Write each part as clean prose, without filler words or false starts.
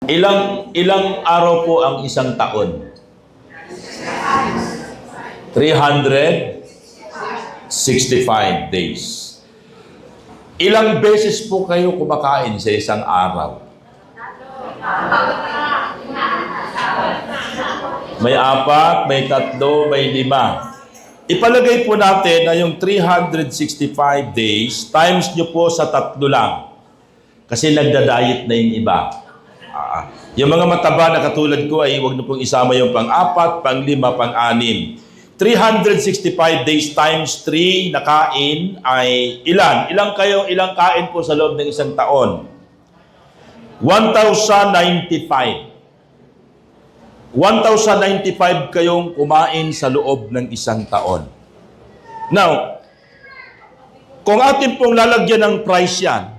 Ilang araw po ang isang taon? 365 days. Ilang beses po kayo kumakain sa isang araw? May 4, may 3, may 5. Ipalagay po natin na yung 365 days times nyo po sa 3 lang. Kasi nagda-diet na yung iba. Yung mga mataba na katulad ko ay huwag na pong isama yung pang-4, pang-5, pang-6. 365 days times 3 na kain ay ilan? Ilang kain po sa loob ng isang taon? 1,095. 1,095 kayong kumain sa loob ng isang taon. Now, kung atin pong lalagyan ng price yan,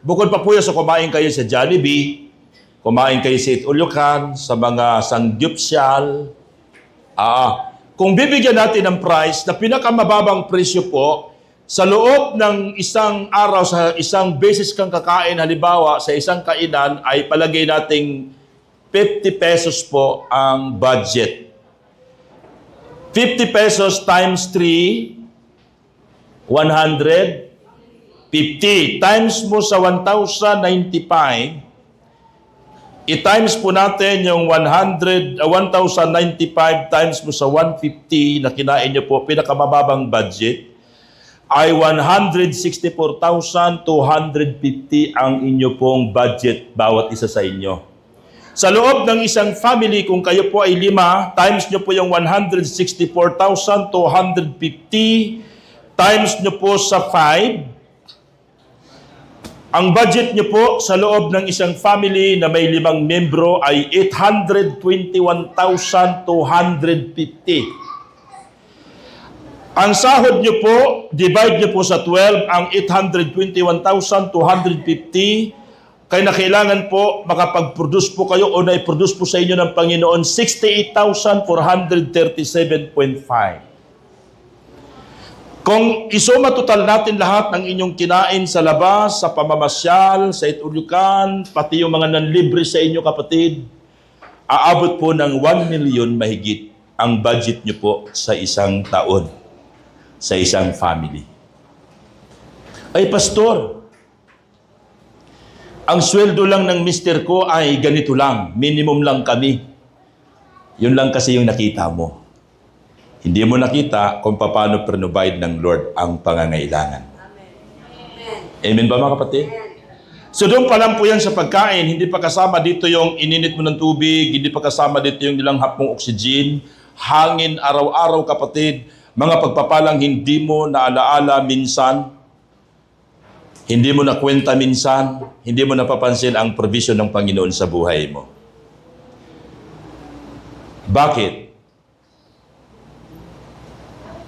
bukod pa po yan sa kumain kayo sa Jollibee, kumain kayo sa Itulukan, sa mga sangyupsyal. Kung bibigyan natin ng price na pinakamababang presyo po, sa loob ng isang araw, sa isang beses kang kakain, halimbawa sa isang kainan, ay palagay nating 50 pesos po ang budget. 50 pesos times 3, 150. Times mo sa 1,095, i-times po natin yung 1,095 times mo sa 150 na kinain nyo po, pinakamababang budget, ay 164,250 ang inyo pong budget bawat isa sa inyo. Sa loob ng isang family, kung kayo po ay 5, times nyo po yung 164,250, times nyo po sa 5, ang budget nyo po sa loob ng isang family na may 5 membro ay 821,250. Ang sahod nyo po, divide nyo po sa 12, ang 821,250, kaya na kailangan po makapag-produce po kayo o na-produce po sa inyo ng Panginoon 68,437.5. Kung isuma total natin lahat ng inyong kinain sa labas, sa pamamasyal, sa Itulukan, pati yung mga nanlibre sa inyo kapatid, aabot po ng 1 million mahigit ang budget nyo po sa isang taon, sa isang family. Ay, pastor, ang sweldo lang ng mister ko ay ganito lang, minimum lang kami. Yun lang kasi yung nakita mo. Hindi mo nakita kung paano provide ng Lord ang pangangailangan. Amen ba mga kapatid? So doon pa lang po yan sa pagkain, hindi pa kasama dito yung ininit mo ng tubig, hindi pa kasama dito yung nilanghap mong oxygen, hangin araw-araw kapatid, mga pagpapalang hindi mo naalaala minsan, hindi mo nakwenta minsan, hindi mo napapansin ang provision ng Panginoon sa buhay mo. Bakit?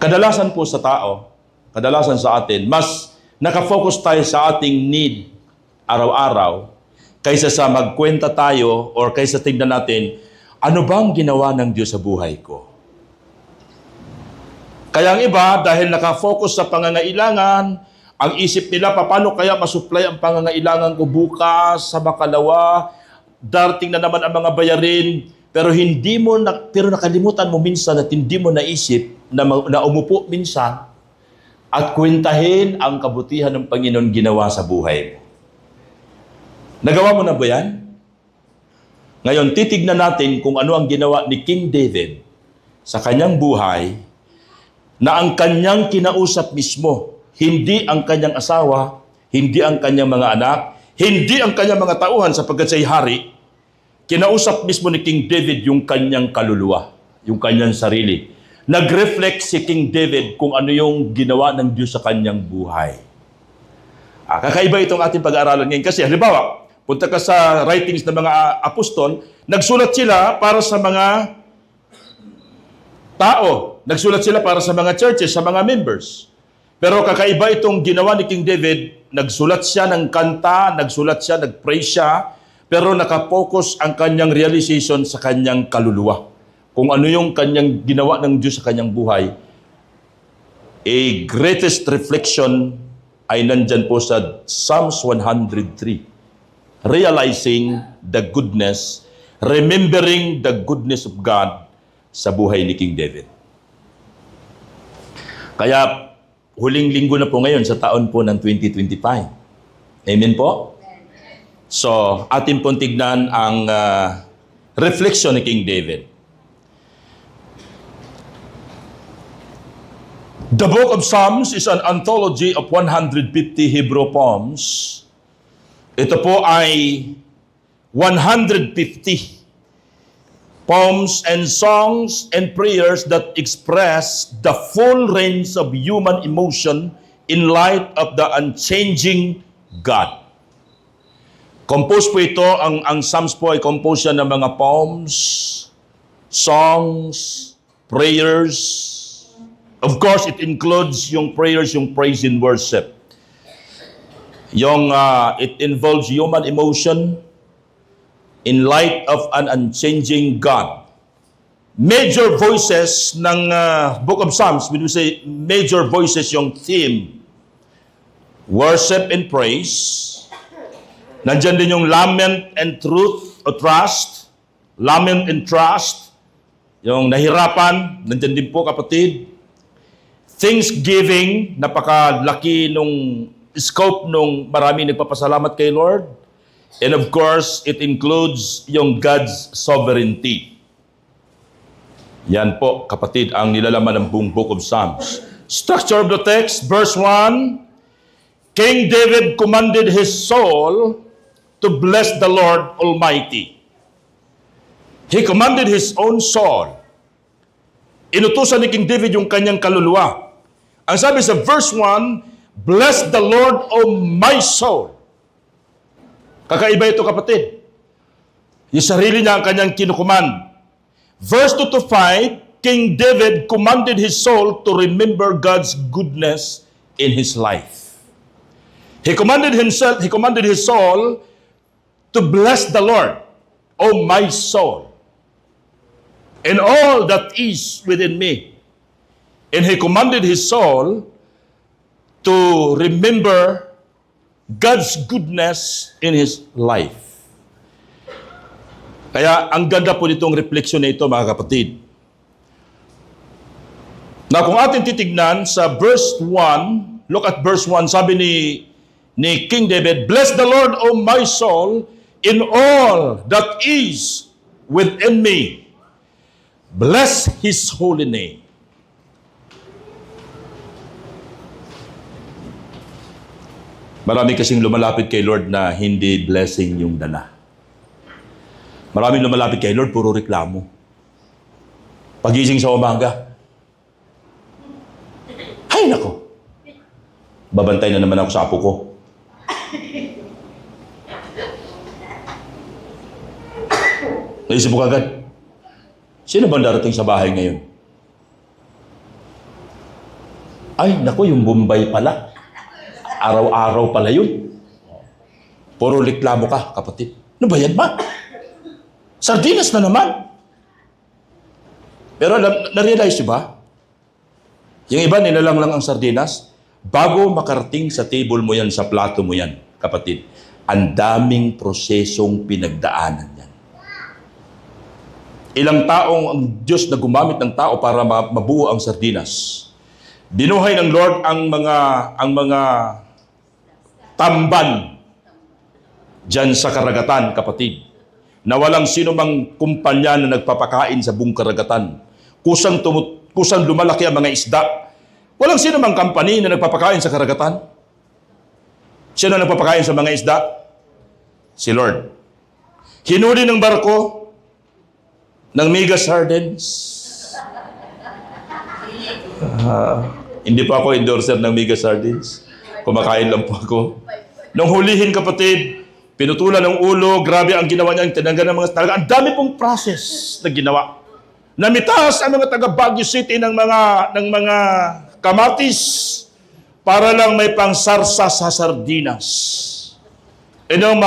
Kadalasan po sa tao, kadalasan sa atin, mas nakafocus tayo sa ating need araw-araw kaysa sa magkwenta tayo or kaysa tignan natin, ano bang ginawa ng Diyos sa buhay ko? Kaya ang iba, dahil nakafocus sa pangangailangan, ang isip nila, paano kaya masupply ang pangangailangan ko bukas, sa makalawa, darating na naman ang mga bayarin, pero nakalimutan mo minsan at hindi mo naisip na umupo minsan at kwentahin ang kabutihan ng Panginoon ginawa sa buhay mo. Nagawa mo na ba yan? Ngayon, titignan natin kung ano ang ginawa ni King David sa kanyang buhay na ang kanyang kinausap mismo, hindi ang kanyang asawa, hindi ang kanyang mga anak, hindi ang kanyang mga tauhan sapagkat siya'y hari. Kinausap mismo ni King David yung kanyang kaluluwa, yung kanyang sarili. Nag-reflect si King David kung ano yung ginawa ng Diyos sa kanyang buhay. Kakaiba itong ating pag-aaralan ngayon. Kasi halimbawa, punta ka sa writings ng mga apostol, nagsulat sila para sa mga tao. Nagsulat sila para sa mga churches, sa mga members. Pero kakaiba itong ginawa ni King David, nagsulat siya ng kanta, nagsulat siya, nag-pray siya, pero nakapokus ang kanyang realization sa kanyang kaluluwa. Kung ano yung kanyang ginawa ng Diyos sa kanyang buhay, a greatest reflection ay nandyan po sa Psalms 103. realizing the goodness, remembering the goodness of God sa buhay ni King David. Kaya, huling linggo na po ngayon sa taon po ng 2025. Amen po? So, atin pong tignan ang reflection ni King David. The Book of Psalms is an anthology of 150 Hebrew poems. Ito po ay 150 poems and songs and prayers that express the full range of human emotion in light of the unchanging God. Compose po ito, ang Psalms po ay compose yan ng mga poems, songs, prayers. Of course, it includes yung prayers, yung praise and worship. It involves human emotion in light of an unchanging God. Major voices ng Book of Psalms, when we say major voices, yung theme, worship and praise. Nandyan din yung lament and truth o trust. Lament and trust. Yung nahirapan, nandyan din po kapatid. Thanksgiving, napakalaki nung scope nung maraming nagpapasalamat kay Lord. And of course, it includes yung God's sovereignty. Yan po, kapatid, ang nilalaman ng buong Book of Psalms. Structure of the text, verse 1, King David commanded his soul to bless the Lord Almighty. He commanded his own soul. Inutusan ni King David yung kanyang kaluluwa. Ang sabi sa verse 1, bless the Lord, O my soul. Kakaiba ito, kapatid. Yung sarili niya ang kanyang kinukuman. Verse 2 to 5, King David commanded his soul to remember God's goodness in his life. He commanded his soul to bless the Lord, O my soul, and all that is within me. And he commanded his soul to remember God's goodness in his life. Kaya ang ganda po nitong reflection na ito, mga kapatid. Na kung atin titignan sa verse 1, look at verse 1, sabi ni King David, bless the Lord, O my soul, in all that is within me. Bless His holy name. Marami kasing lumalapit kay Lord na hindi blessing yung dala. Maraming lumalapit kay Lord, puro reklamo. Pagising sa umaga, ay nako, babantay na naman ako sa apo ko. Naisip mo kagad, sino ba darating sa bahay ngayon? Ay nako, yung Bombay pala. Araw-araw pala yun. Puro reklamo ka, kapatid. Ano ba yan, ma? Sardinas na naman. Pero na-realize nyo ba? Yung iba, nilalang lang ang sardinas. Bago makarating sa table mo yan, sa plato mo yan, kapatid, ang daming prosesong pinagdaanan yan. Ilang taong ang Diyos na gumamit ng tao para mabuo ang sardinas. Binuhay ng Lord ang mga tamban dyan sa karagatan, kapatid, na walang sino mang kumpanya na nagpapakain sa buong karagatan. Kusang lumalaki ang mga isda. Walang sino mang company na nagpapakain sa karagatan. Sino nagpapakain sa mga isda? Si Lord. Hinuli ng barko ng mega sardines. Hindi pa ako endorser ng mega sardines. Kumakain lang po ako. Nung hulihin, kapatid, pinutulan ng ulo, grabe ang ginawa niya, tinanggal ng mga talaga. Ang dami pong process na ginawa. Namitaas ang mga taga Baguio City ng mga kamatis para lang may pangsarsa sa sardinas. E nung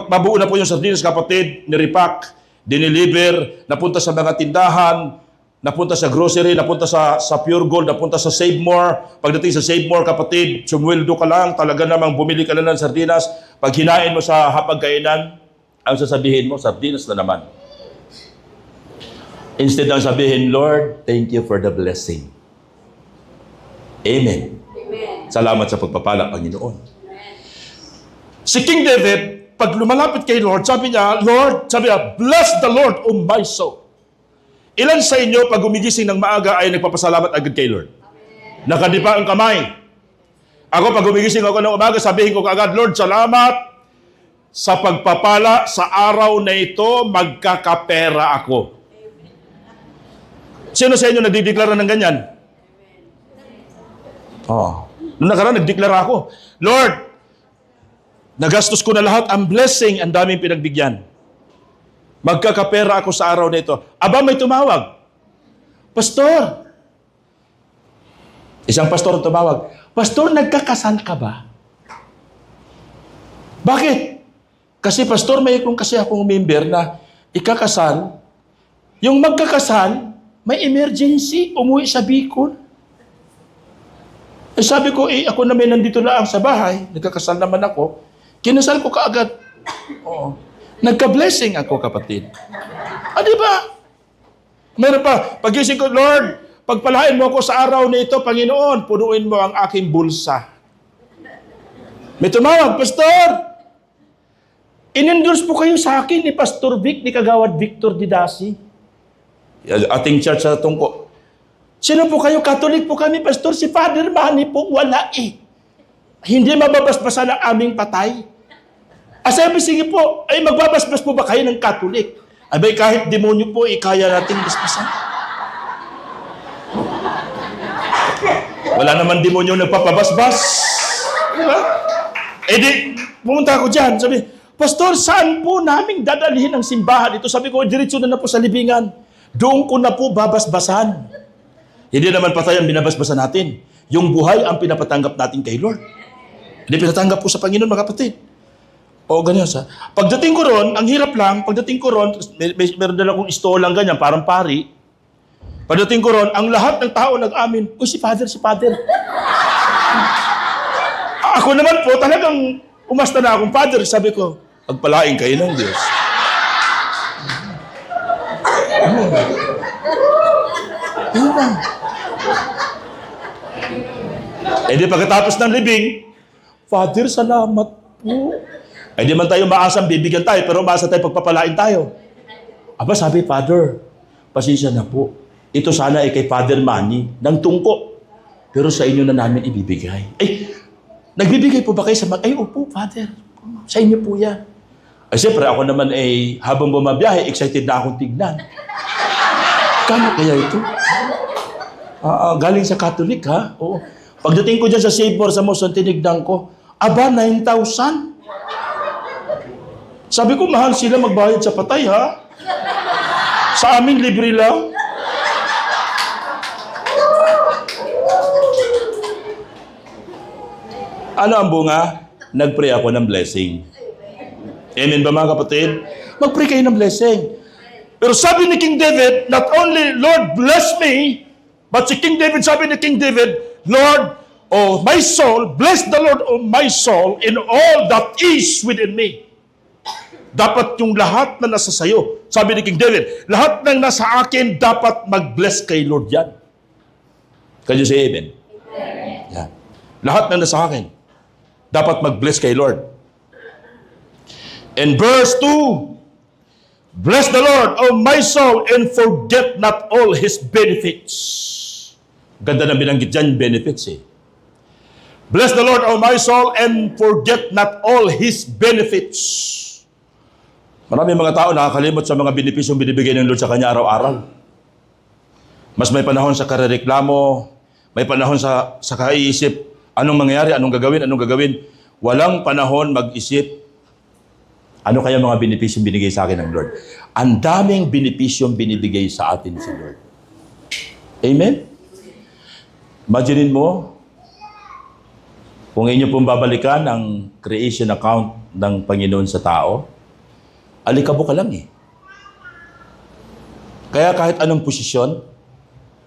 mabuo na po yung sardinas, kapatid, nirepack, dineliver, napunta sa mga tindahan, napunta sa grocery, napunta sa Pure Gold, napunta sa Save More. Pagdating sa Save More, kapatid, sumweldo ka lang, talaga namang bumili ka lang ng sardinas. Pag hinain mo sa hapagkainan, ang sasabihin mo, sardinas na naman. Instead ang sabihin, Lord, thank you for the blessing. Amen. Amen. Salamat sa pagpapala, Panginoon. Si King David, pag lumalapit kay Lord, sabi niya, bless the Lord, O my soul. Ilan sa inyo, pag gumigising ng maaga, ay nagpapasalamat agad kay Lord? Nakadipa ang kamay. Ako, pag gumigising ako ng umaga, sabihin ko kaagad, Lord, salamat sa pagpapala sa araw na ito, magkakapera ako. Sino sa inyo nagdideklara ng ganyan? Noong nakaraan, nagdeklara ako, Lord, nagastos ko na lahat, ang blessing, ang daming pinagbigyan. Magkakapera ako sa araw na ito. Aba, may tumawag. Pastor. Isang pastor ang tumawag. Pastor, nagkakasal ka ba? Bakit? Kasi pastor, may kasi akong member na ikakasal. Yung magkakasal, may emergency, umuwi sa Bicol. Sabi ko, ako naman nandito lang sa bahay, nagkakasal naman ako. Kinasal ko kaagad. Oo. Nagka-blessing ako, kapatid. Di ba? Meron pa, pagising ko, Lord, pagpalain mo ako sa araw na ito, Panginoon, punuin mo ang aking bulsa. May tumawag, Pastor, in-endorse po kayo sa akin ni Pastor Vic, ni Kagawad Victor Didasi. Ating church sa tungko. Sino po kayo? Catholic po kami, Pastor. Si Father Manny po, wala eh. Hindi mababasbasan ang aming patay. Sabi, sige po, ay magbabasbas po ba kayo ng Catholic? Abay, kahit demonyo po, kaya natin basbasan. Wala naman demonyo nagpapabasbas. Diba? Di, pumunta ako dyan. Sabi, Pastor, saan po naming dadalhin ang simbahan ito? Sabi ko, diretso na po sa libingan. Doon ko na po babasbasan. Hindi naman patay ang binabasbasan natin. Yung buhay ang pinapatanggap natin kay Lord. Hindi pinatanggap po sa Panginoon, mga kapatid. O, ganyan sa. Pagdating ko ron, ang hirap lang, pagdating ko ron, meron din akong stall lang ganyan, parang pari. Pagdating ko ron, ang lahat ng tao nag-amin, uy, si Father. Ako naman po, talagang umasta na akong Father. Sabi ko, pagpalain kayo ng Diyos. Ayun lang. Di pagkatapos ng libing, Father, salamat po. Di man tayo maasang bibigyan tayo, pero maasa tayo pagpapalain tayo. Aba, sabi, Father, pasensya na po. Ito sana ay kay Father Manny, ng tungko. Pero sa inyo na namin ibibigay. Nagbibigay po ba kayo sa opo, Father. Sa inyo po yan. Siyempre, ako naman habang bumabiyahe, excited na akong tignan. Kano kaya ito? Galing sa Catholic, ha? Oo. Pagdating ko dyan sa Save More sa Moson, tinignan ko, aba, 9,000? Sabi ko, mahal sila magbayad sa patay, ha? Sa amin, libre lang. Ano ang bunga? Nag-pray ako ng blessing. Amen ba, mga kapatid? Mag-pray kayo ng blessing. Pero sabi ni King David, not only, Lord, bless me, but si King David, sabi ni King David, Lord, oh my soul, bless the Lord, oh my soul, in all that is within me. Dapat yung lahat na nasa sayo, sabi ni King David, lahat ng nasa akin, dapat mag-bless kay Lord yan. Can you say amen? Amen. Yan. Lahat na nasa akin, dapat mag-bless kay Lord. In verse 2, bless the Lord, O my soul, and forget not all His benefits. Ganda na binanggit dyan, benefits eh. Bless the Lord, O my soul, and forget not all His benefits. Maraming mga tao nakakalimot sa mga benepisyong binibigay ng Lord sa kanya araw-araw. Mas may panahon sa karereklamo, may panahon sa kaiisip, anong mangyayari, anong gagawin. Walang panahon mag-isip, ano kaya mga benepisyong binigay sa akin ng Lord? Ang daming benepisyong binibigay sa atin si Lord. Amen? Imaginin mo, kung inyo pong babalikan ang creation account ng Panginoon sa tao, alikabo ka lang eh. Kaya kahit anong posisyon,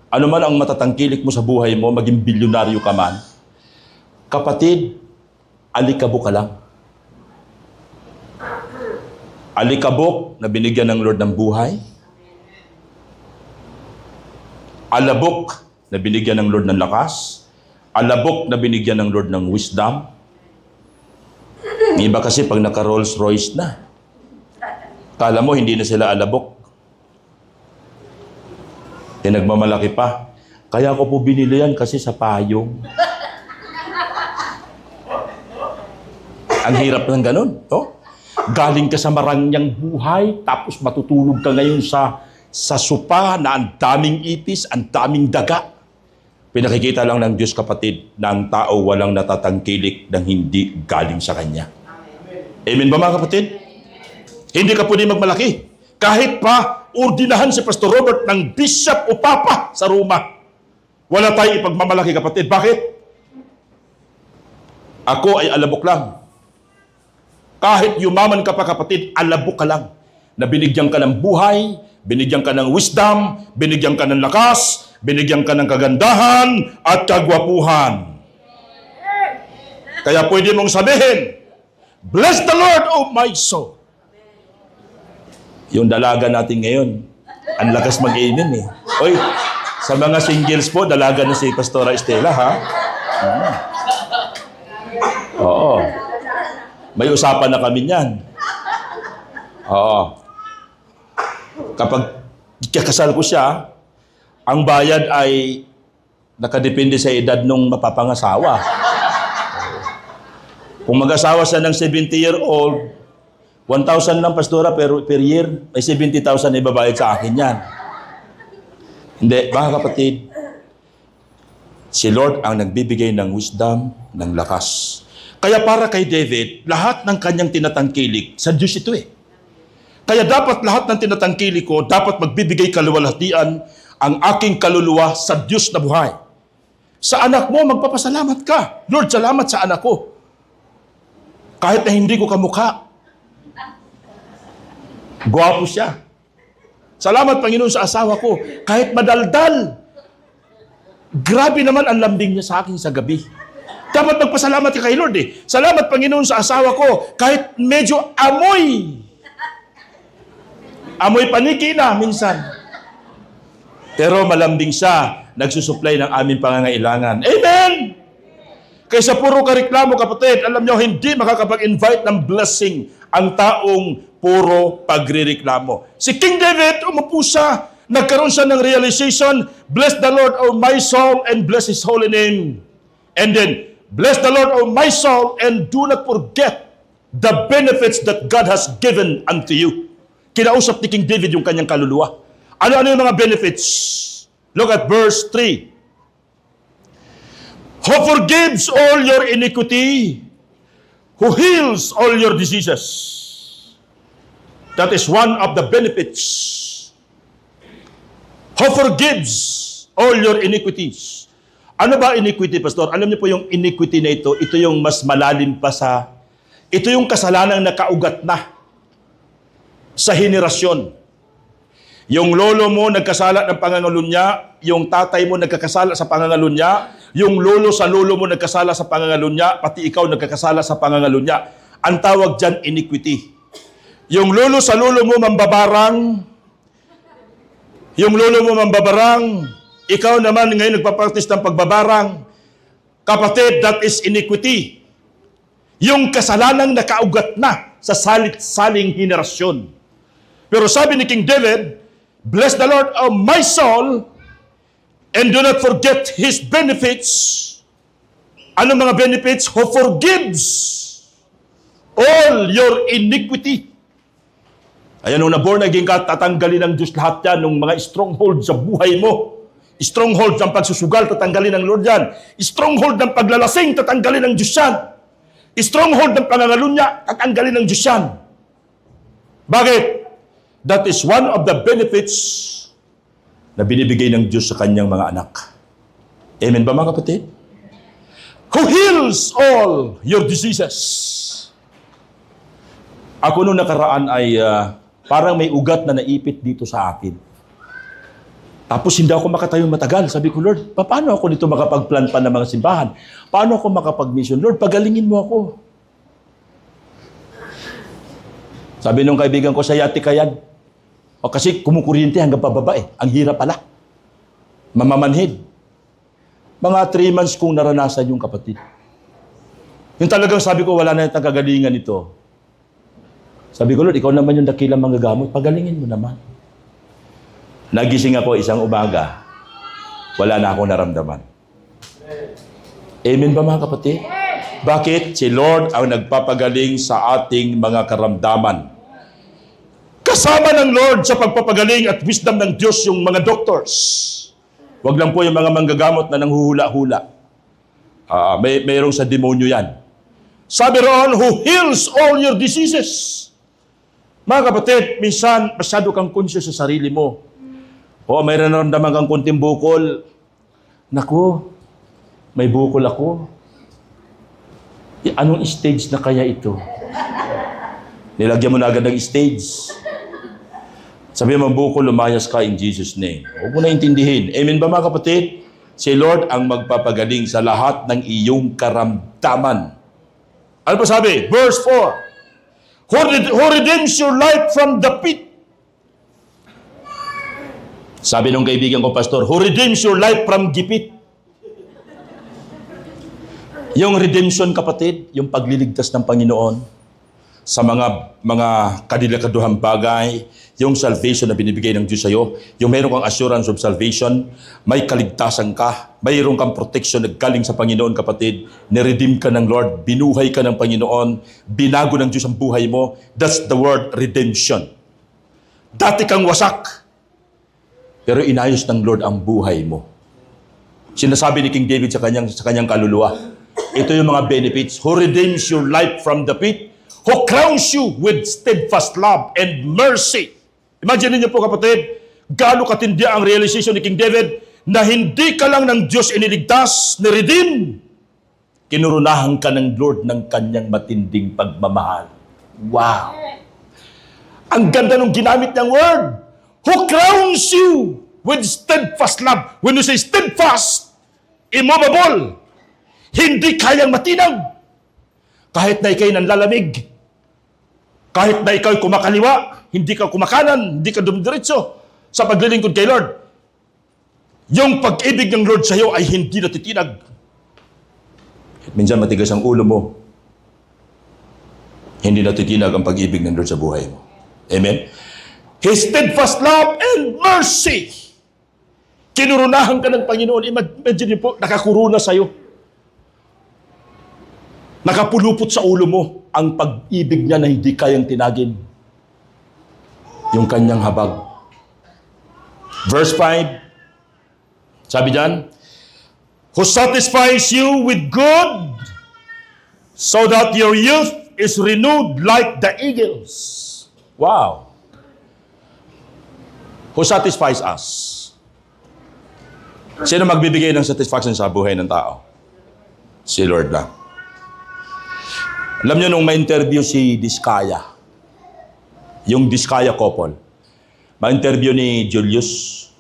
Ano man ang matatangkilik mo sa buhay mo, maging bilyonaryo ka man, kapatid, alikabok ka lang. Alikabok na binigyan ng Lord ng buhay. Alabok na binigyan ng Lord ng lakas. Alabok na binigyan ng Lord ng wisdom. Ng iba kasi pag naka Rolls Royce na, kala mo hindi na sila alabok. Nagmamalaki pa. Kaya ko po binili yan kasi sa payong. Ang hirap ng ganun. Oh? Galing ka sa marangyang buhay, tapos matutulog ka ngayon sa sopa na ang daming ipis, ang daming daga. Pinakikita lang ng Diyos, kapatid, na ang tao walang natatangkilik ng hindi galing sa Kanya. Amen ba mga kapatid? Hindi ka pwede magmalaki. Kahit pa ordinahan si Pastor Robert ng bishop o papa sa Roma, wala tayong ipagmamalaki, kapatid. Bakit? Ako ay alabok lang. Kahit yumaman ka pa, kapatid, alabok ka lang. Na binigyan ka ng buhay, binigyan ka ng wisdom, binigyan ka ng lakas, binigyan ka ng kagandahan at kagwapuhan. Kaya pwede mong sabihin, "Bless the Lord, O my soul." Yung dalaga natin ngayon, ang lakas mag-amen eh. Oy, sa mga singles po, dalaga na si Pastora Estela, ha? Oo. May usapan na kami niyan. Oo. Kapag kakasal ko siya, ang bayad ay nakadepende sa edad nung mapapangasawa. Kung mag-asawa siya ng 70-year-old, 1,000 lang, Pastora, pero per year, may 70,000 na ibabayad sa akin yan. Hindi, mga kapatid, si Lord ang nagbibigay ng wisdom, ng lakas. Kaya para kay David, lahat ng kanyang tinatangkilik, sa Diyos ito eh. Kaya dapat lahat ng tinatangkilik ko, dapat magbibigay kaluwalhatian ang aking kaluluwa sa Diyos na buhay. Sa anak mo, magpapasalamat ka. Lord, salamat sa anak ko. Kahit na hindi ko kamukha, gwapo siya. Salamat, Panginoon, sa asawa ko. Kahit madaldal, grabe naman ang lambing niya sa akin sa gabi. Dapat magpasalamat ka kay Lord eh. Salamat, Panginoon, sa asawa ko. Kahit medyo amoy paniki na minsan. Pero malambing siya, nagsusupply ng aming pangangailangan. Amen! Kaysa puro kareklamo, kapatid, alam nyo, hindi makakapag-invite ng blessing ang taong puro pagrireklamo. Si King David, umupo siya, nagkaroon siya ng realization, "Bless the Lord, O my soul, and bless His holy name." And then, "Bless the Lord, O my soul, and do not forget the benefits that God has given unto you." Kinausap ni King David yung kanyang kaluluwa. Ano-ano yung mga benefits? Look at verse 3. "Who forgives all your iniquity, who heals all your diseases." That is one of the benefits. Who forgives all your iniquities. Ano ba iniquity, Pastor? Alam niyo po yung iniquity na ito yung mas malalim pa ito yung kasalanang nakaugat na sa henerasyon. Yung lolo mo nagkasala ng pangangalunya, yung tatay mo nagkakasala sa pangangalunya, yung lolo sa lolo mo nagkasala sa pangangalunya, pati ikaw nagkakasala sa pangangalunya. Ang tawag dyan, iniquity. Yung lolo sa lolo mo mambabarang, ikaw naman ngayon nagpapractice ng pagbabarang. Kapatid, that is iniquity. Yung kasalanang nakaugat na sa salit-saling henerasyon. Pero sabi ni King David, "Bless the Lord, O my soul, and do not forget His benefits." Ano mga benefits? Who forgives all your iniquity. Ayan, nung na-born again ka, tatanggalin ng Diyos lahat yan, ng mga stronghold sa buhay mo. Stronghold ng pagsusugal, tatanggalin ng Lord yan. Stronghold ng paglalasing, tatanggalin ng Diyos yan. Stronghold ng pangangalunya, tatanggalin ng Diyos yan. Bakit? That is one of the benefits na binibigay ng Diyos sa kanyang mga anak. Amen ba mga kapatid? Who heals all your diseases. Ako nung nakaraan ay parang may ugat na naipit dito sa akin. Tapos hindi ako makatayo matagal. Sabi ko, Lord, paano ako nito makapag-plan pa ng mga simbahan? Paano ako makapag-mission? Lord, pagalingin mo ako. Sabi nung kaibigan ko sa yati kayan, kasi kumukuryente hanggang pababa eh. Ang hirap pala. Mamamanhid. Mga 3 months kong naranasan yung kapatid. Yung talagang sabi ko, wala na yung kagalingan ito. Sabi ko, Lord, ikaw naman yung dakilang manggagamot. Pagalingin mo naman. Nagising ako isang umaga. Wala na akong naramdaman. Amen ba mga kapatid? Bakit? Si Lord ang nagpapagaling sa ating mga karamdaman. Kasama ng Lord sa pagpapagaling at wisdom ng Diyos yung mga doctors. Huwag lang po yung mga manggagamot na nanghuhula-hula. Mayroong sa demonyo yan. Sabi roon, who heals all your diseases. Mga kapatid, minsan masyado kang conscious sa sarili mo. O may nararamdaman kang kunting bukol. Naku, may bukol ako. Anong stage na kaya ito? Nilagyan mo na agad ng stage. Sabi mo, bukol, lumayas ka in Jesus' name. Huwag mo na intindihin. Amen ba mga kapatid? Si Lord ang magpapagaling sa lahat ng iyong karamdaman. Ano pa sabi? Verse 4. Who redeems your life from the pit. Sabi nung kaibigan ko, Pastor, who redeems your life from gipit. Yung redemption, kapatid, yung pagliligtas ng Panginoon sa mga kadilikaduhang bagay, yung salvation na binibigay ng Diyos sa iyo, yung mayroon kang assurance of salvation, may kaligtasan ka, mayroon kang protection na galing sa Panginoon, kapatid, niredeem ka ng Lord, binuhay ka ng Panginoon, binago ng Diyos ang buhay mo. That's the word redemption. Dati kang wasak, pero inayos ng Lord ang buhay mo. Sinasabi ni King David sa kanyang kaluluwa, ito yung mga benefits. Who redeems your life from the pit, who crowns you with steadfast love and mercy. Imagine niyo po kapatid, gaano katindi ang realization ni King David na hindi ka lang ng Diyos iniligtas, ni-redeem. Kinurunahan ka ng Lord ng kanyang matinding pagmamahal. Wow! Ang ganda nung ginamit niyang word. Who crowns you with steadfast love. When you say steadfast, immovable, hindi kayang matinag. Kahit na ikaw'y nanlalamig, kahit na ikaw'y kumakaliwa, hindi ka kumakanan, hindi ka dumidiretso sa paglilingkod kay Lord, yung pag-ibig ng Lord sa iyo ay hindi natitinag. Minsan matigas ang ulo mo, hindi natitinag ang pag-ibig ng Lord sa buhay mo. Amen? His steadfast love and mercy. Kinurunahan ka ng Panginoon. Imagine niyo po, nakakuruna sa'yo. Nakapulupot sa ulo mo ang pag-ibig niya na hindi kayang tinagin. Yung kanyang habag. Verse 5, sabi diyan, who satisfies you with good, so that your youth is renewed like the eagles. Wow! Who satisfies us? Sino magbibigay ng satisfaction sa buhay ng tao? Si Lord lang. Alam niyo nung ma-interview si Diskaya, yung Diskaya couple, ma-interview ni Julius,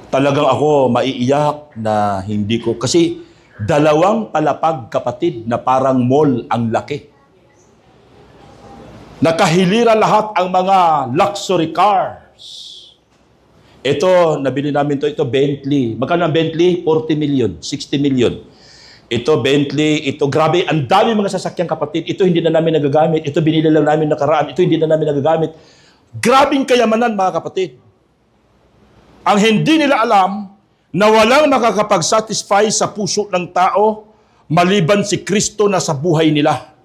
talagang ako maiiyak na hindi ko, kasi 2 palapag kapatid na parang mall ang laki. Nakahilira lahat ang mga luxury cars. Ito, nabili namin ito Bentley. Magkano ang Bentley? 40 million, 60 million. Ito, Bentley, ito, grabe, ang dami mga sasakyan kapatid. Ito hindi na namin nagagamit. Ito binili lang namin nakaraan. Ito hindi na namin nagagamit. Grabing kayamanan mga kapatid. Ang hindi nila alam na walang makakapag-satisfy sa puso ng tao maliban si Kristo na sa buhay nila.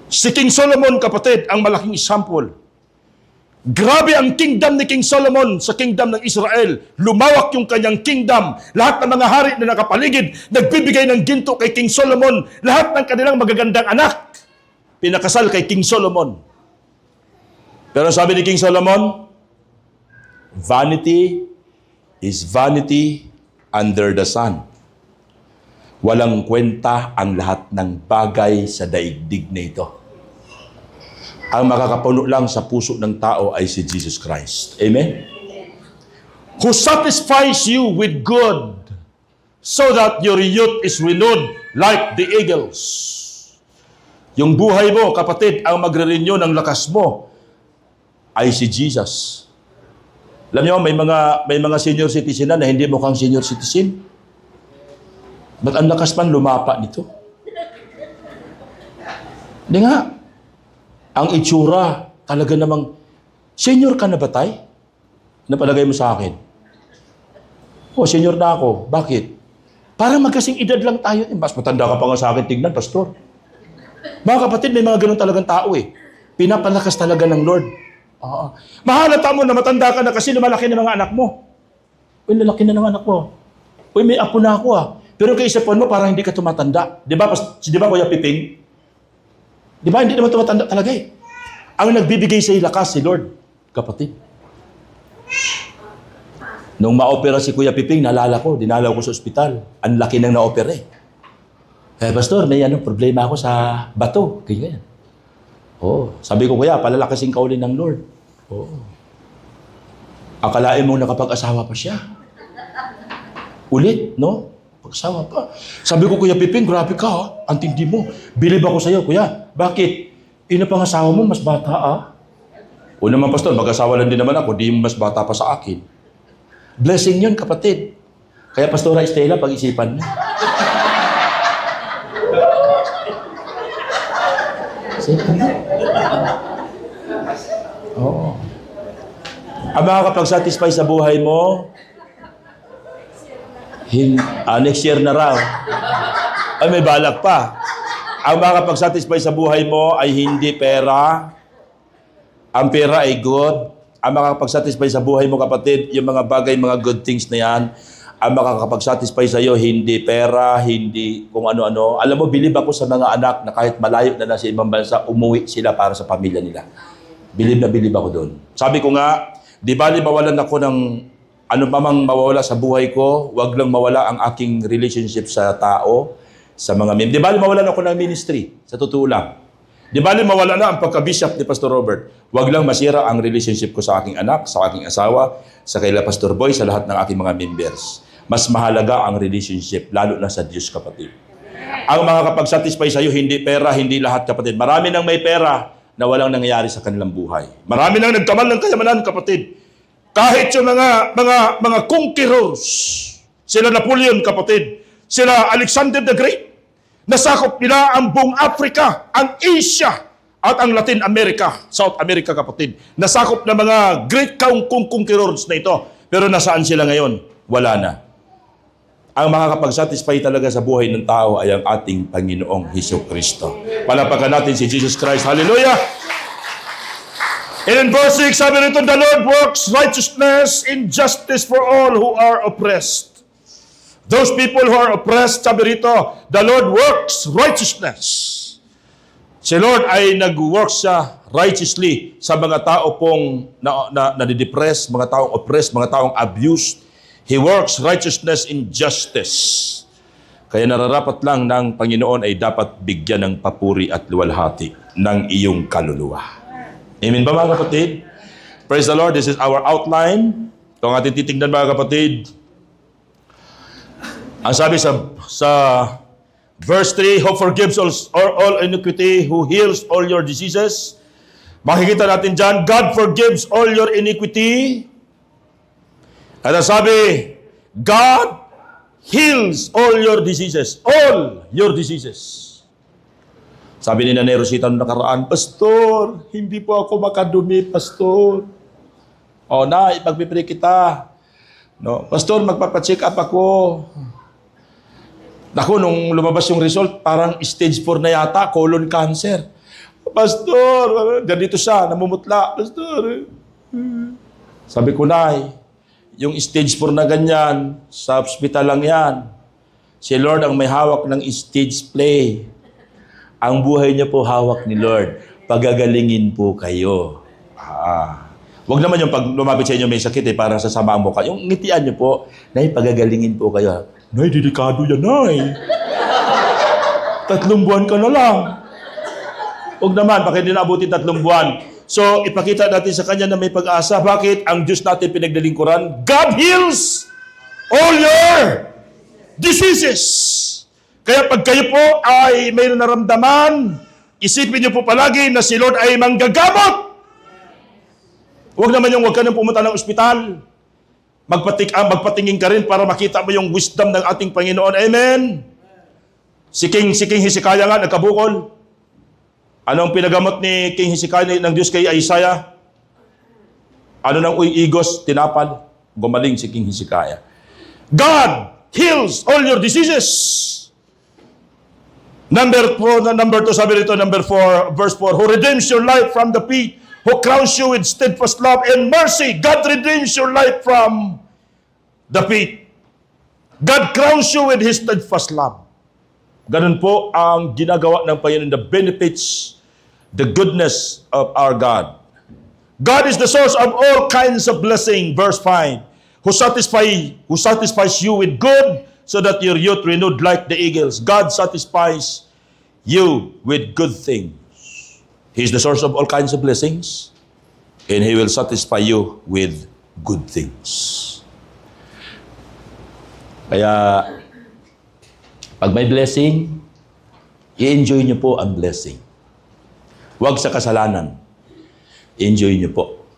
Si King Solomon, kapatid, ang malaking example. Grabe ang kingdom ni King Solomon sa kingdom ng Israel. Lumawak yung kanyang kingdom. Lahat ng mga hari na nakapaligid, nagbibigay ng ginto kay King Solomon. Lahat ng kanilang magagandang anak, pinakasal kay King Solomon. Pero sabi ni King Solomon, vanity is vanity under the sun. Walang kwenta ang lahat ng bagay sa daigdig na ito. Ang makakapuno lang sa puso ng tao ay si Jesus Christ. Amen? Who satisfies you with good so that your youth is renewed like the eagles. Yung buhay mo, kapatid, ang magre-renew ng lakas mo ay si Jesus. Alam niyo, may mga senior citizen na hindi mukhang senior citizen. Ba't ang lakas man lumapa nito? Hindi nga. Ang itsura, talaga namang, senior ka na ba, tay? Napalagay mo sa akin. Oh, senior na ako. Bakit? Parang magkasing edad lang tayo. Mas matanda ka pa nga sa akin, tignan, pastor. Mga kapatid, may mga ganun talagang tao eh. Pinapalakas talaga ng Lord. Mahalata mo na matanda ka na kasi lumalaki na mga anak mo. Uy, lalaki na ng anak mo. Uy, may apo na ako Pero kaisipon mo, parang hindi ka tumatanda. Di ba, Kuya Piping? Di ba, hindi naman tumatanda talaga eh. Ang nagbibigay sa lakas si Lord, kapatid. Nung ma-opera si Kuya Piping, nalala ko, dinalaw ko sa ospital. Ang laki nang na-opera eh. Pastor, may problema ako sa bato. Ganyan. Sabi ko, Kuya, palalakasin ka ulit ng Lord. Akalain mo nakapag-asawa pa siya. Ulit, no? Pag-asawa pa. Sabi ko, Kuya Piping, grabe ka Ang tindi mo. Bilib ako sa'yo, Kuya. Bakit? Pangasawa mo, mas bata O naman, Pastor, mag-asawa lang din naman ako. Di mas bata pa sa akin. Blessing yun, kapatid. Kaya, Pastora Estela, pag-isipan mo. Ang makakapag-satisfy sa buhay mo, next year na raw. Ay, may balak pa. Ang makakapag-satisfy sa buhay mo ay hindi pera. Ang pera ay good. Ang makakapag-satisfy sa buhay mo, kapatid, yung mga bagay, mga good things na yan, ang makakapag-satisfy sa iyo, hindi pera, hindi kung ano-ano. Alam mo, bilib ako sa mga anak na kahit malayo na sa ibang bansa, umuwi sila para sa pamilya nila. Bilib na bilib ako doon. Sabi ko nga, di bali mawalan ako ng ano pa mang mawawala sa buhay ko, wag lang mawala ang aking relationship sa tao, sa mga mem. Di bali mawalan ako ng ministry, sa totoo lang. Di bali mawala na ang pagka-bishop ni Pastor Robert. Wag lang masira ang relationship ko sa aking anak, sa aking asawa, sa kaila Pastor Boy, sa lahat ng aking mga members. Mas mahalaga ang relationship, lalo na sa Diyos, kapatid. Ang mga kapag-satisfy sa iyo, hindi pera, hindi lahat, kapatid. Marami nang may pera na walang nangyayari sa kanilang buhay. Marami nang nagkamal ng kayamanan, kapatid. Kahit yung mga conquerors, sila Napoleon, kapatid, sila Alexander the Great, nasakop nila ang buong Africa, ang Asia, at ang Latin America, South America, kapatid. Nasakop na mga great conquerors na ito. Pero nasaan sila ngayon? Wala na. Ang makakapag-satisfy talaga sa buhay ng tao ay ang ating Panginoong Hesukristo. Palapakan natin si Jesus Christ. Hallelujah! And in verse 6, sabi rito, the Lord works righteousness and justice for all who are oppressed. Those people who are oppressed, sabi rito, the Lord works righteousness. Si Lord ay nag-work siya righteously sa mga tao pong nadidepress, mga taong oppressed, mga taong abused. He works righteousness and justice. Kaya nararapat lang ng Panginoon ay dapat bigyan ng papuri at luwalhati ng iyong kaluluwa. Amen ba, mga kapatid? Praise the Lord. This is our outline. Ito ang ating titignan, mga kapatid. Ang sabi sa verse 3, who forgives all iniquity, who heals all your diseases. Makikita natin dyan, God forgives all your iniquity. At ang sabi, God heals all your diseases. All your diseases. Sabi ni Nanay Rosita noong nakaraan, Pastor, hindi po ako makadumi, Pastor. Ipagpipray kita. No, Pastor, magpapacheck up ako. Naku, nung lumabas yung result, parang stage 4 na yata, colon cancer. Pastor, ganito siya, namumutla. Pastor. Sabi ko, Nay, yung stage 4 na ganyan, sa hospital lang yan. Si Lord ang may hawak ng stage play. Ang buhay niya po hawak ni Lord. Pagagalingin po kayo. Huwag naman yung pag lumapit sa inyo may sakit parang sasama ang mukha. Yung ngitian niyo po, Nay, pagagalingin po kayo. Nay, dedikado yan, Nay. 3 buwan ka na lang. Huwag naman, bakit hindi naabutin 3 buwan? So, ipakita natin sa kanya na may pag-asa. Bakit? Ang Diyos natin pinaglilingkuran, God heals all your diseases. Kaya pag kayo po ay may naramdaman, isipin niyo po palagi na si Lord ay manggagamot. Huwag naman yung huwag ka nang pumunta ng ospital. Magpatingin ka rin para makita mo yung wisdom ng ating Panginoon. Amen? Si King Hezekiah nga, nagkabukol. Ano ang pinagamot ni King Hezekiah ng Diyos kay Isaiah? Ano ng igos, tinapal? Gumaling si King Hezekiah. God heals all your diseases. Number 2, sabi rito, number 4, verse 4, who redeems your life from the pit, who crowns you with steadfast love and mercy. God redeems your life from the pit. God crowns you with His steadfast love. Ganun po ang ginagawa ng Panginoon, the benefits, the goodness of our God. God is the source of all kinds of blessing. Verse 5, who satisfies you with good, so that your youth renewed like the eagles. God satisfies you with good things. He is the source of all kinds of blessings, and He will satisfy you with good things. Kaya, pag may blessing, i-enjoy niyo po ang blessing. Huwag sa kasalanan. Enjoy niyo po.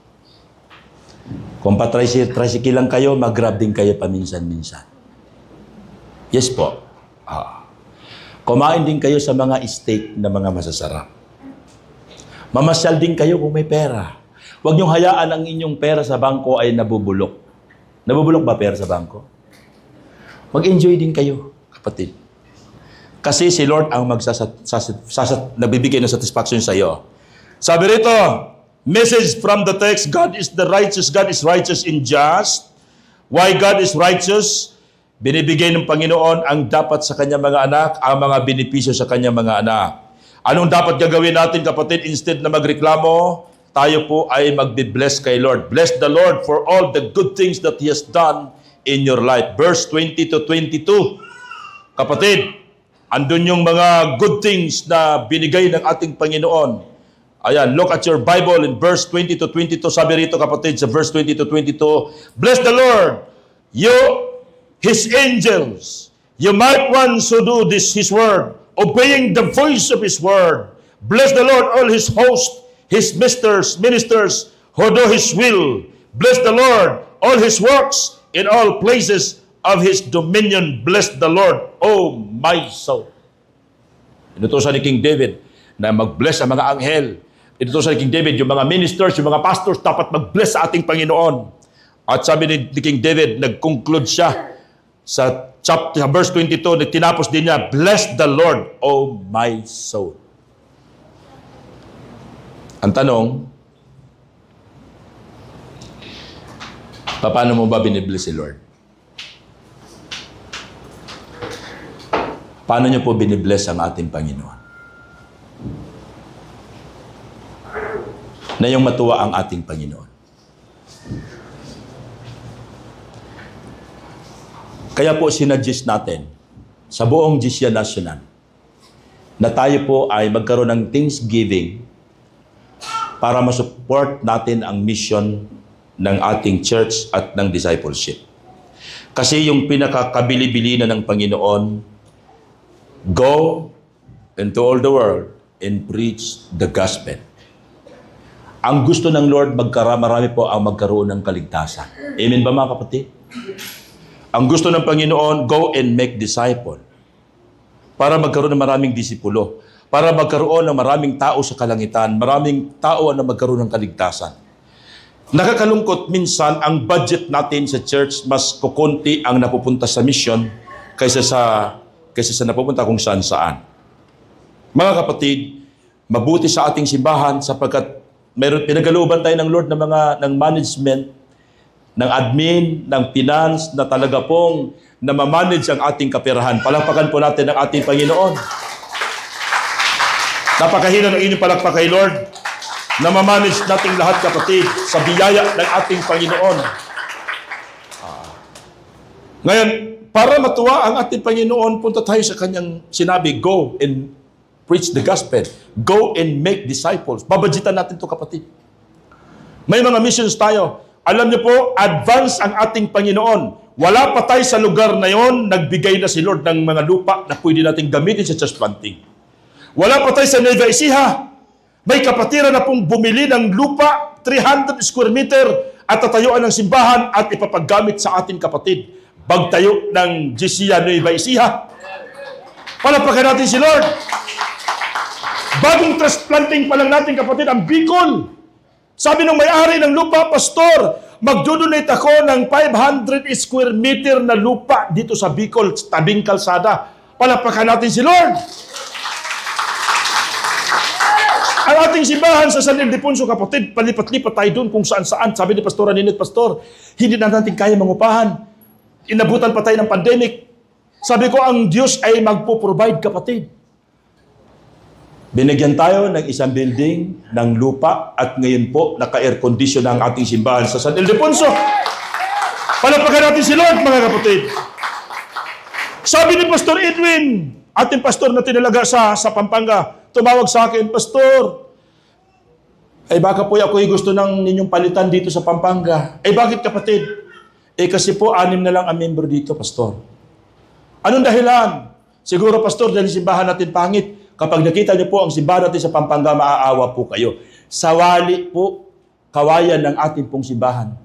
Kung pa-tricycle lang kayo, mag-grab din kayo paminsan-minsan. Yes po. Kumain din kayo sa mga steak na mga masasarap. Mamasyal din kayo kung may pera. Huwag niyong hayaan ang inyong pera sa bangko ay nabubulok. Nabubulok ba pera sa bangko? Mag-enjoy din kayo, kapatid. Kasi si Lord ang nagbibigay ng satisfaction sa iyo. Sabi rito, message from the text, God is the righteous, God is righteous and just. Why God is righteous? Binibigay ng Panginoon ang dapat sa kanyang mga anak, ang mga benepisyo sa kanyang mga anak. Anong dapat gagawin natin, kapatid? Instead na magreklamo, tayo po ay magbe-bless kay Lord. Bless the Lord for all the good things that He has done in your life. Verse 20 to 22. Kapatid, andun yung mga good things na binigay ng ating Panginoon. Ayan, look at your Bible in verse 20 to 22. Sabi rito, kapatid, sa verse 20 to 22, bless the Lord, you, His angels, you might ones who do this, His word, obeying the voice of His word. Bless the Lord, all His host, His ministers who do His will. Bless the Lord, all His works in all places of His dominion. Bless the Lord, O my soul. Inutusan ni King David na mag-bless ang mga anghel. Inutusan ni King David, yung mga ministers, yung mga pastors, dapat mag-bless sa ating Panginoon. At sabi ni King David, nag-conclude siya sa verse 22, tinapos din niya, bless the Lord, O my soul. Ang tanong, paano mo ba binibless si Lord? Paano niyo po binibless ang ating Panginoon? Na yung matuwa ang ating Panginoon. Kaya po sinadjust natin sa buong GCA National na tayo po ay magkaroon ng Thanksgiving para masupport natin ang mission ng ating church at ng discipleship. Kasi yung pinakakabili-bili na ng Panginoon, go into all the world and preach the gospel. Ang gusto ng Lord, marami po ang magkaroon ng kaligtasan. Amen ba mga kapatid? Ang gusto ng Panginoon, go and make disciple. Para magkaroon ng maraming disipulo. Para magkaroon ng maraming tao sa kalangitan. Maraming tao na magkaroon ng kaligtasan. Nakakalungkot minsan, ang budget natin sa church, mas kukunti ang napupunta sa mission kaysa sa napupunta kung saan-saan. Mga kapatid, mabuti sa ating simbahan sapagkat pinagkalooban tayo ng Lord ng management, ng admin, ng finance, na talaga pong namamanage ang ating kaperahan. Palakpakan po natin ang ating Panginoon. Napakahina ng inyong palakpak kay Lord. Namamanage nating lahat, kapatid, sa biyaya ng ating Panginoon. Ngayon, para matuwa ang ating Panginoon, punta tayo sa kanyang sinabi, go and preach the gospel. Go and make disciples. Babadjitan natin to kapatid. May mga missions tayo. Alam niyo po, advance ang ating Panginoon. Wala pa tayo sa lugar na yon, nagbigay na si Lord ng mga lupa na pwede natin gamitin sa church planting. Wala pa tayo sa Nueva Ecija. May kapatiran na pong bumili ng lupa, 300 square meter, at tatayuan ng simbahan at ipapaggamit sa ating kapatid. Bagtayo ng GCA Nueva Ecija. Palapakan natin si Lord. Bagong church planting pa lang natin kapatid, ang Bicol. Sabi ng may-ari ng lupa, Pastor, magdodonate ako ng 500 square meter na lupa dito sa Bicol, tabing kalsada. Palapakan natin si Lord. Ang ating simbahan sa San Ildefonso, kapatid, palipat-lipat tayo doon kung saan-saan. Sabi ni Pastora Ninit, Pastor, hindi na natin kaya mangupahan. Inabutan pa tayo ng pandemic. Sabi ko, ang Diyos ay magpo-provide, kapatid. Binigyan tayo ng isang building ng lupa at ngayon po naka-air condition ang ating simbahan sa San Ildefonso. Palapakan natin si Lord, mga kapatid. Sabi ni Pastor Edwin, ating pastor na tinalaga sa Pampanga, tumawag sa akin, Pastor, ay baka po ako'y gusto ng ninyong palitan dito sa Pampanga. Ay bakit kapatid? Kasi po 6 na lang ang member dito, Pastor. Anong dahilan? Siguro, Pastor, dahil simbahan natin pangit. Kapag nakita niyo po ang simbahan natin sa Pampanga, maaawa po kayo. Sawali po, kawayan ng ating pong simbahan.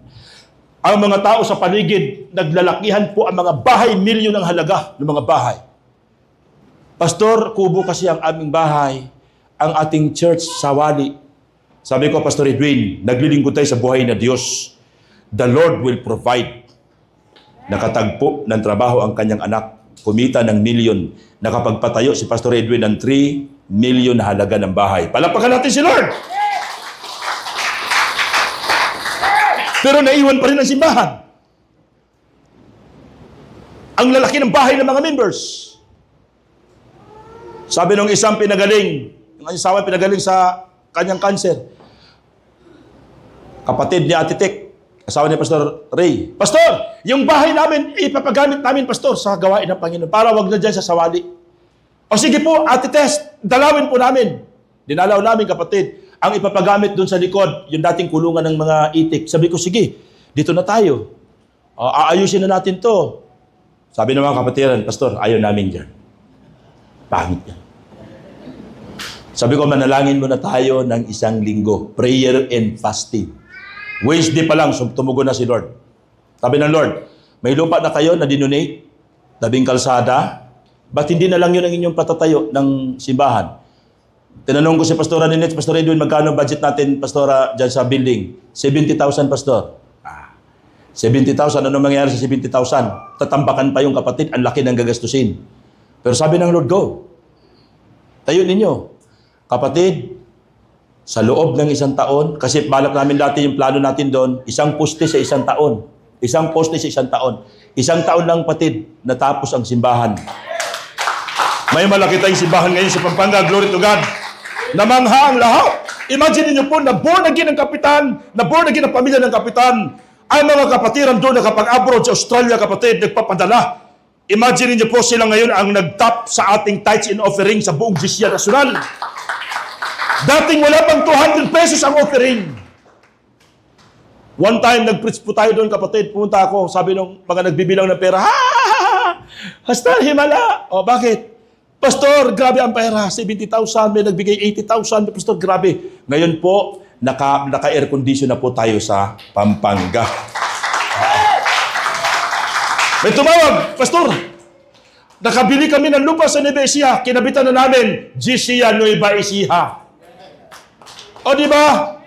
Ang mga tao sa paligid, naglalakihan po ang mga bahay, milyon ang halaga ng mga bahay. Pastor, kubo kasi ang aming bahay, ang ating church, sawali. Sabi ko, Pastor Edwin, naglilingkod tayo sa buhay na Diyos. The Lord will provide. Nakatagpo ng trabaho ang kanyang anak. Kumita ng milyon. Nakapagpatayo si Pastor Edwin ng 3 million na halaga ng bahay. Palapakan natin si Lord! Pero naiwan pa rin ang simbahan. Ang lalaki ng bahay ng mga members. Sabi nung isang pinagaling, yung asawa pinagaling sa kanyang cancer, kapatid ni Ate Tek, asawa ni Pastor Ray, Pastor, yung bahay namin, ipapagamit namin, Pastor, sa gawain ng Panginoon, para wag na dyan sa sawali. O sige po, Ate Tess, dalawin po namin. Dinalaw namin, kapatid, ang ipapagamit doon sa likod, yung dating kulungan ng mga itik. Sabi ko, sige, dito na tayo. Aayusin na natin to. Sabi ng mga kapatiran, Pastor, ayaw namin dyan. Pangit yan. Sabi ko, manalangin muna tayo ng 1 linggo. Prayer and fasting. Wednesday pa lang, tumugon na si Lord. Sabi ng Lord, may lupa na kayo na dinonate, tabing kalsada, ba't hindi na lang yun ang inyong patatayo ng simbahan? Tinanong ko si Pastora Ninette, Pastor Edwin, magkano budget natin, Pastora, dyan sa building? 70,000, Pastor. 70,000, ano mangyayari sa 70,000? Tatambakan pa yung kapatid, ang laki ng gagastusin. Pero sabi ng Lord, go. Tayo ninyo. Kapatid, sa loob ng 1 taon, kasi balak namin dati yung plano natin doon, 1 poste sa 1 taon. 1 poste sa 1 taon. 1 taon lang patid, natapos ang simbahan. May malaki tayong simbahan ngayon sa Pampanga, glory to God. Namangha ang lahat. Imagine niyo po, na-born again ang kapitan, na-born again ang pamilya ng kapitan. Ang mga kapatiran doon na kapag abroad sa Australia, kapatid, nagpapadala. Imagine niyo po sila ngayon ang nag-top sa ating tithes and offering sa buong GCA Nacional. Dating wala pang 200 pesos ang offering. One time, nag-preach po tayo doon, kapatid. Pumunta ako, sabi nung mga nagbibilang ng pera, hasta himala. O, bakit? Pastor, grabe ang pera. 70,000, may nagbigay 80,000. Pastor, grabe. Ngayon po, naka-air condition na po tayo sa Pampanga. May tumawag, Pastor, nakabili kami ng lupa sa Nueva Ecija. Kinabitan na namin, GCA Nueva Ecija. O di ba?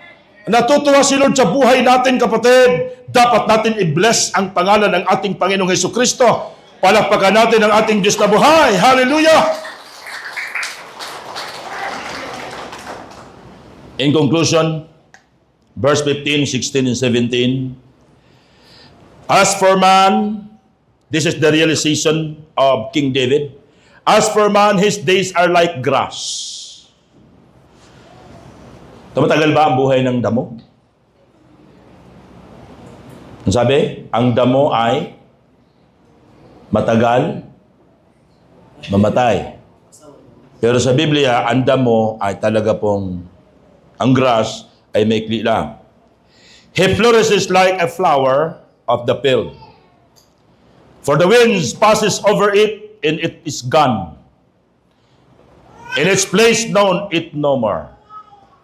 Natutuwa si Lord sa buhay natin, kapatid. Dapat natin i-bless ang pangalan ng ating Panginoong Hesukristo. Palakpakan natin ang ating Diyos na buhay. Hallelujah! In conclusion, verse 15, 16, and 17. As for man, this is the realization of King David. As for man, his days are like grass. Tumatagal ba ang buhay ng damo? Ang sabi, ang damo ay matagal, mamatay. Pero sa Biblia, ang damo ay talaga pong, ang grass ay maikli lang. He flourishes like a flower of the field. For the winds passes over it, and it is gone. In its place known it no more.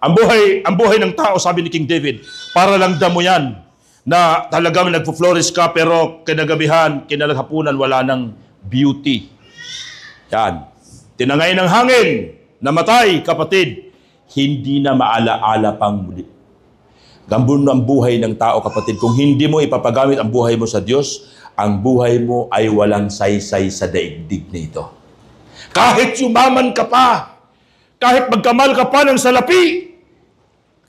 Ang buhay ng tao, sabi ni King David, para lang damo yan, na talagang nagpo-flourish ka, pero kinagabihan, kinalaghapunan, wala ng beauty. Yan. Tinangay ng hangin, namatay, kapatid, hindi na maalaala pang muli. Gambon ang buhay ng tao, kapatid. Kung hindi mo ipapagamit ang buhay mo sa Diyos, ang buhay mo ay walang saysay sa daigdig na ito. Kahit yumaman ka pa, kahit magkamal ka pa ng salapi,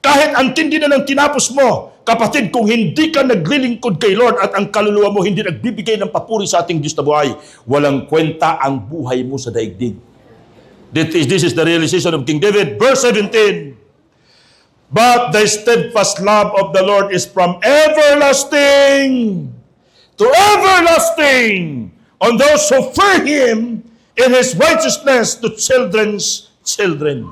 kahit ang tindi na ng tinapos mo, kapatid, kung hindi ka naglilingkod kay Lord at ang kaluluwa mo hindi nagbibigay ng papuri sa ating Diyos na buhay, walang kwenta ang buhay mo sa daigdig. This is the realization of King David. Verse 17, but the steadfast love of the Lord is from everlasting to everlasting on those who fear Him, in His righteousness to children's children.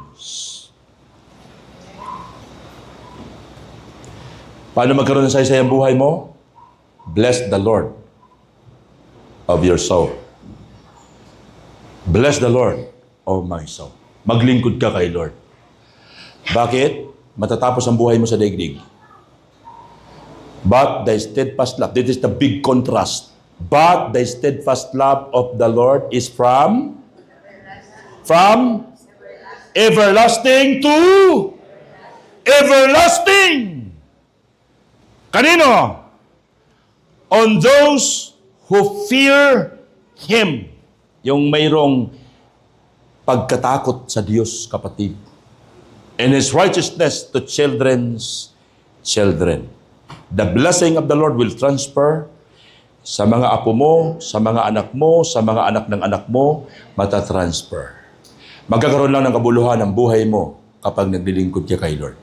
Paano magkaroon ng saysay ang buhay mo? Bless the Lord of your soul. Bless the Lord of my soul. Maglingkod ka kay Lord. Bakit? Matatapos ang buhay mo sa daigdig. But the steadfast love, this is the big contrast. But the steadfast love of the Lord is from everlasting to everlasting. Kanino? On those who fear Him. Yung mayroong pagkatakot sa Diyos, kapatid. And His righteousness to children's children. The blessing of the Lord will transfer sa mga apo mo, sa mga anak mo, sa mga anak ng anak mo, matatransfer. Magkakaroon lang ng kabuluhan ang buhay mo kapag naglilingkod ka kay Lord.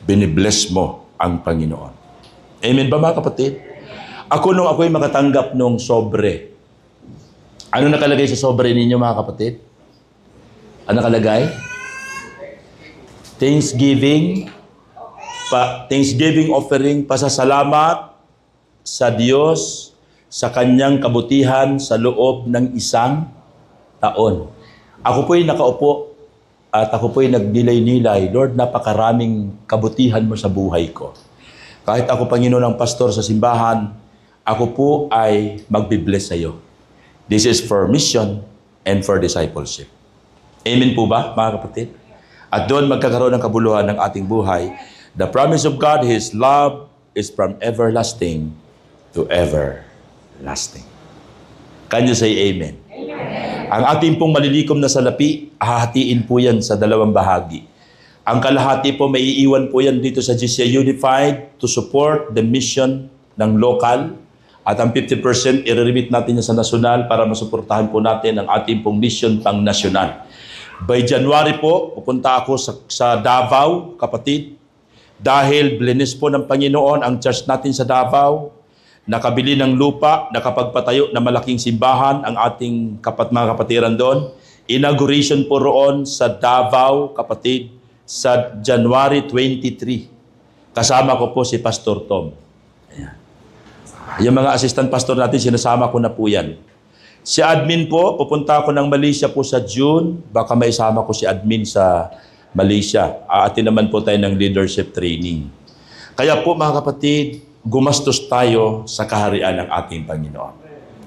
Binibless mo ang Panginoon. Amen ba mga kapatid? Ako nung ako'y makatanggap nung sobre. Ano nakalagay sa sobre ninyo mga kapatid? Ano nakalagay? Thanksgiving offering, pasasalamat sa Diyos sa Kanyang kabutihan sa loob ng isang taon. Ako po'y nakaupo at ako po'y nagdilay-nilay, Lord, napakaraming kabutihan mo sa buhay ko. Kahit ako, Panginoon, ang pastor sa simbahan, ako po ay magbibless sa iyo. This is for mission and for discipleship. Amen po ba, mga kapatid? At doon magkakaroon ng kabuluhan ng ating buhay. The promise of God, His love is from everlasting to everlasting. Can you say amen? Amen. Ang ating pong malilikom na salapi, hahatiin po yan sa dalawang bahagi. Ang kalahati po, maiiwan po yan dito sa GCI Unified to support the mission ng local. At ang 50% i-remit natin yan sa nasyonal para masuportahan po natin ang ating pong mission pang nasyonal. By January po, pupunta ako sa Davao, kapatid. Dahil blinis po ng Panginoon ang church natin sa Davao, nakabili ng lupa, nakapagpatayo na malaking simbahan ang ating mga kapatiran doon. Inauguration po roon sa Davao, kapatid, sa January 23. Kasama ko po si Pastor Tom. Ayan. Yung mga assistant pastor natin, sinasama ko na po yan. Si admin po, pupunta ako ng Malaysia po sa June. Baka may isama ko si admin sa Malaysia. Aatin naman po tayo ng leadership training. Kaya po mga kapatid, gumastos tayo sa kaharian ng ating Panginoon.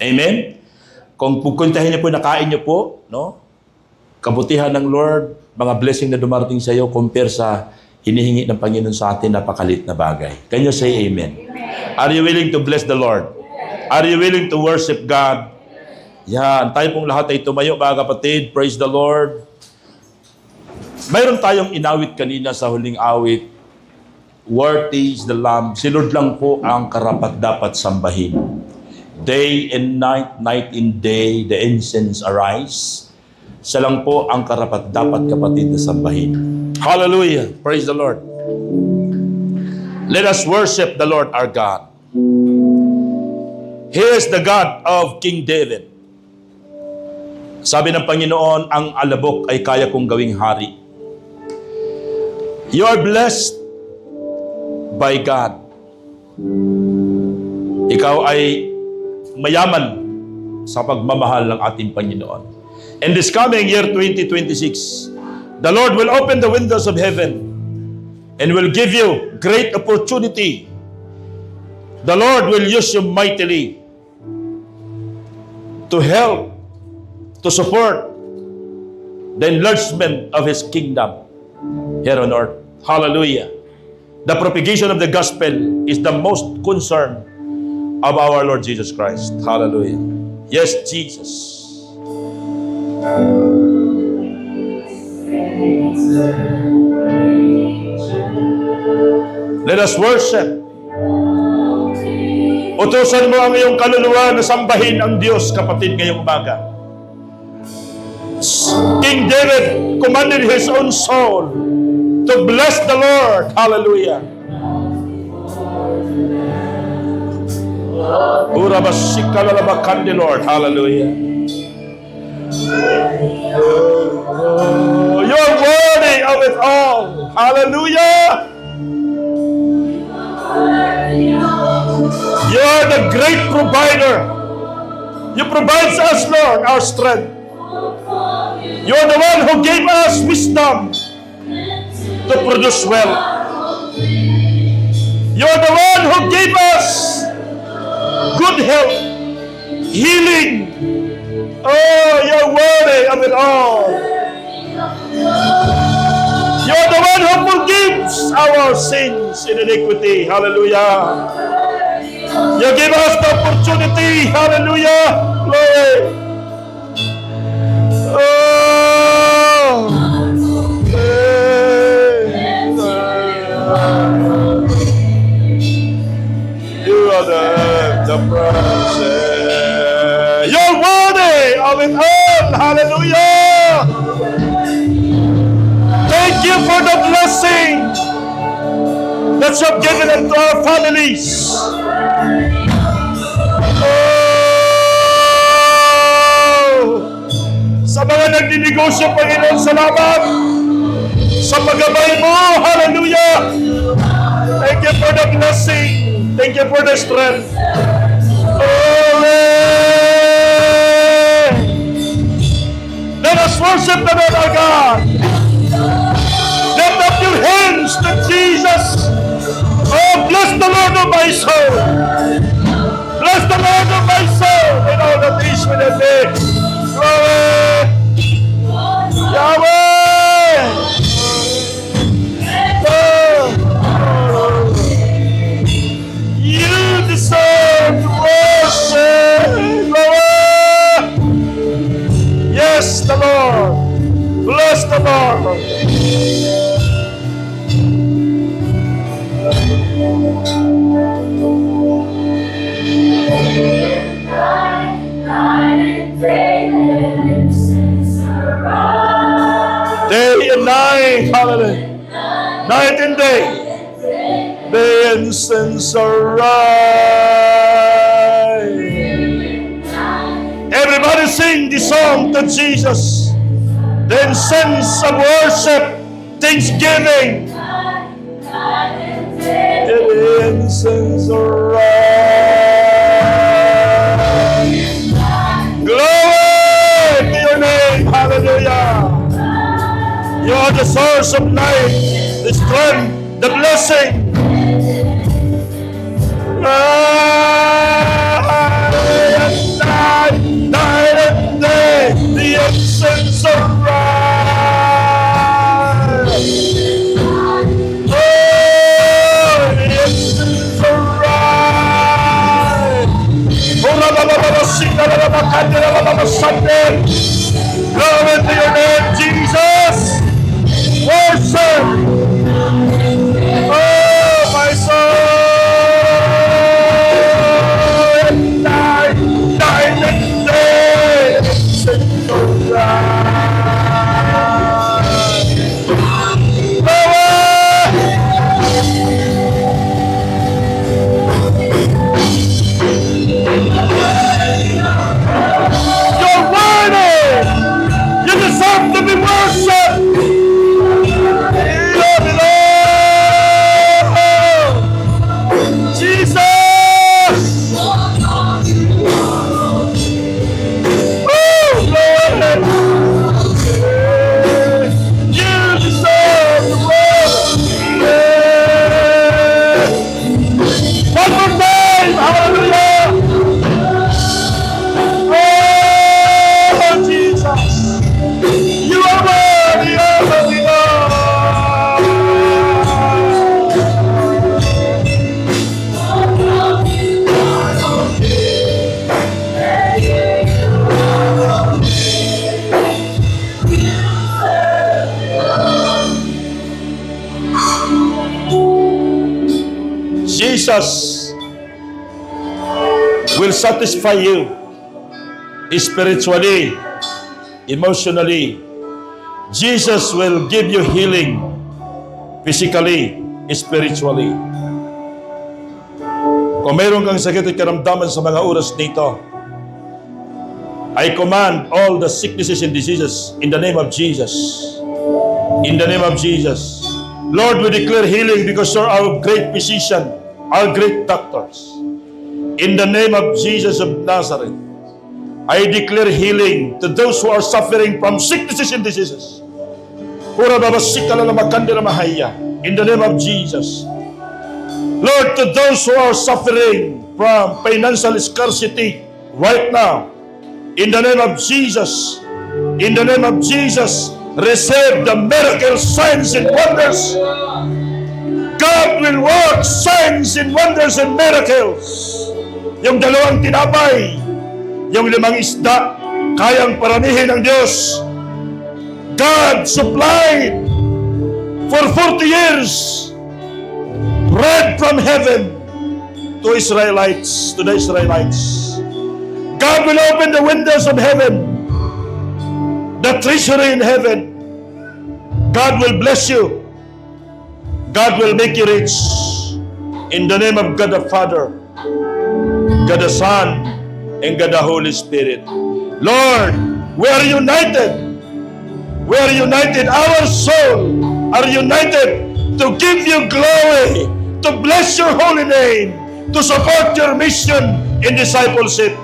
Amen? Kung pupuntahin niyo po, nakain niyo po, no? Kabutihan ng Lord, mga blessing na dumarating sa iyo compare sa hinihingi ng Panginoon sa atin, napakalit na bagay. Can you say amen? Amen? Are you willing to bless the Lord? Amen. Are you willing to worship God? Yan, tayo pong lahat ay tumayo, mga kapatid. Praise the Lord. Mayroon tayong inawit kanina sa huling awit. Worthy is the Lamb. Si Lord lang po ang karapat-dapat sambahin. Day and night, night and day, the incense arise. Siya lang po ang karapat-dapat, kapatid, na sambahin. Hallelujah! Praise the Lord. Let us worship the Lord our God. He is the God of King David. Sabi ng Panginoon, ang alabok ay kaya kong gawing hari. You are blessed by God. Ikaw ay mayaman sa pagmamahal ng ating Panginoon. In this coming year 2026, the Lord will open the windows of heaven and will give you great opportunity. The Lord will use you mightily to help, to support the enlargement of His kingdom here on earth. Hallelujah. The propagation of the gospel is the most concern of our Lord Jesus Christ. Hallelujah. Yes, Jesus. Let us worship. Utusan mo ang iyong kaluluwa na sambahin ang Diyos, kapatid, ngayong umaga. King David commanded his own soul to bless the Lord. Hallelujah. Lord. Hallelujah. You're worthy of it all. Hallelujah. You're the great provider. You provide us, Lord, our strength. You're the one who gave us wisdom to produce wealth. You're the one who gave us good health, healing. Oh, you're worthy of it all. You're the one who forgives our sins in iniquity. Hallelujah. You give us the opportunity. Hallelujah. Glory. Oh. You are the present. You're worthy of it all. Hallelujah. Thank you for the blessing that you have given unto our families. Sa mga nagdinegosyo, Panginoon, salamat sa paggabay mo. Hallelujah. Thank you for the blessing. Thank you for the strength. Let us worship the Lord our God. Lift up your hands to Jesus. Oh, bless the Lord of my soul. Bless the Lord of my soul. And all that is within me. Glory. Yahweh. Oh. You deserve worship. Glory. Yes, the Lord. Bless the Lord. Day and night, hallelujah. Night and day. The incense arise. Everybody sing the song to Jesus. The incense of worship, thanksgiving. The incense arise. Glory to your name, hallelujah. You are the source of life, the strength, the blessing. Night and day, the incense arise. Oh, the incense arise. Glory to your name, Jesus. Worship. Oh, my soul. Jesus will satisfy you spiritually, emotionally. Jesus will give you healing physically, spiritually. Kung mayroon kang sakit at karamdaman sa mga oras nito, I command all the sicknesses and diseases in the name of Jesus. In the name of Jesus. Lord, we declare healing because you're our great physician, our great doctors. In the name of Jesus of Nazareth, I declare healing to those who are suffering from sicknesses and diseases. In the name of Jesus. Lord, to those who are suffering from financial scarcity right now, in the name of Jesus, in the name of Jesus, receive the miracle signs and wonders. God will work signs and wonders and miracles. Yung 2 tinapay, yung 5 isda, kayang paramihin ng Diyos. God supplied for 40 years bread from heaven to the Israelites. God will open the windows of heaven, the treasury in heaven. God will bless you. God will make you rich. In the name of God the Father, God the Son, and God the Holy Spirit. Lord, we are united. We are united. Our soul are united to give you glory, to bless your holy name, to support your mission in discipleship.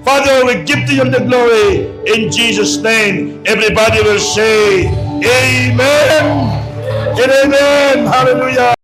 Father, we give to you the glory in Jesus' name. Everybody will say, Amen and Amen. Hallelujah.